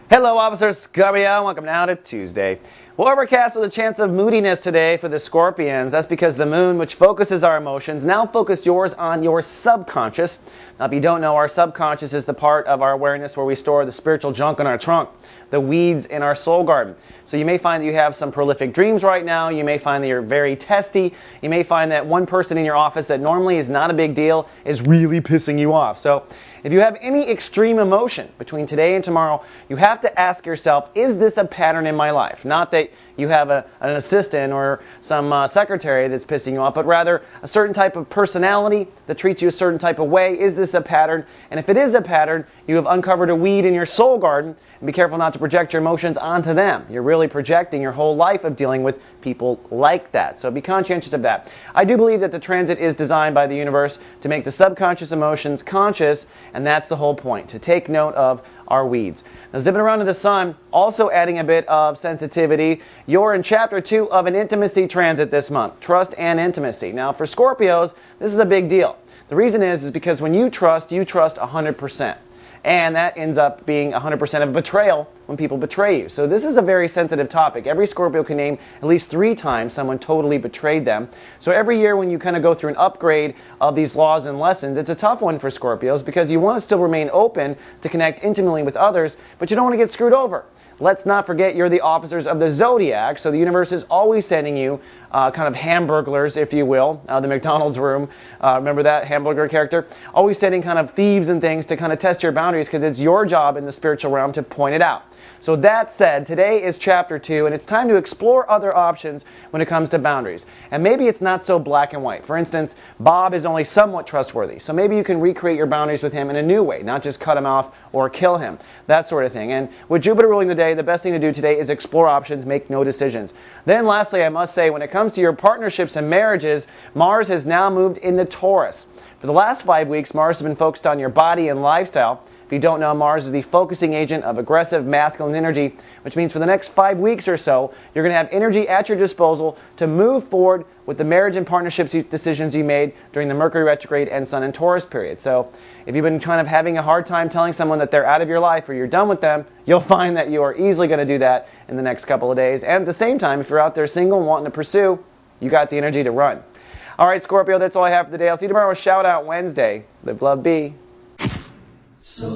Hello, Officer Scorpio. Welcome now to Tuesday. Well, overcast with a chance of moodiness today for the Scorpions. That's because the moon, which focuses our emotions, now focused yours on your subconscious. Now, if you don't know, our subconscious is the part of our awareness where we store the spiritual junk in our trunk, the weeds in our soul garden. So you may find that you have some prolific dreams right now. You may find that you're very testy. You may find that one person in your office that normally is not a big deal is really pissing you off. So if you have any extreme emotion between today and tomorrow, you have to ask yourself, is this a pattern in my life? Not that you have an assistant or some secretary that's pissing you off, but rather a certain type of personality that treats you a certain type of way. Is this a pattern? And if it is a pattern, you have uncovered a weed in your soul garden. And be careful not to project your emotions onto them. You're really projecting your whole life of dealing with people like that. So be conscientious of that. I do believe that the transit is designed by the universe to make the subconscious emotions conscious, and that's the whole point, to take note of our weeds. Now, zipping around to the sun, also adding a bit of sensitivity. You're in chapter 2 of an intimacy transit this month, trust and intimacy. Now, for Scorpios, this is a big deal. The reason is because when you trust 100%. And that ends up being 100% of betrayal when people betray you. So this is a very sensitive topic. Every Scorpio can name at least 3 times someone totally betrayed them. So every year when you kind of go through an upgrade of these laws and lessons, it's a tough one for Scorpios because you want to still remain open to connect intimately with others, but you don't want to get screwed over. Let's not forget you're the officers of the zodiac, so the universe is always sending you kind of hamburglers, if you will, the McDonald's room. Remember that hamburger character? Always sending kind of thieves and things to kind of test your boundaries because it's your job in the spiritual realm to point it out. So that said, today is chapter 2, and it's time to explore other options when it comes to boundaries. And maybe it's not so black and white. For instance, Bob is only somewhat trustworthy, so maybe you can recreate your boundaries with him in a new way, not just cut him off or kill him, that sort of thing. And with Jupiter ruling the day, the best thing to do today is explore options, make no decisions. Then lastly, I must say, when it comes to your partnerships and marriages, Mars has now moved into Taurus. For the last 5 weeks, Mars has been focused on your body and lifestyle. If you don't know, Mars is the focusing agent of aggressive masculine energy, which means for the next 5 weeks or so, you're going to have energy at your disposal to move forward with the marriage and partnerships decisions you made during the Mercury retrograde and Sun in Taurus period. So if you've been kind of having a hard time telling someone that they're out of your life or you're done with them, you'll find that you are easily going to do that in the next couple of days. And at the same time, if you're out there single and wanting to pursue, you got the energy to run. All right, Scorpio, that's all I have for today. I'll see you tomorrow with Shout Out Wednesday. Live, love, be. So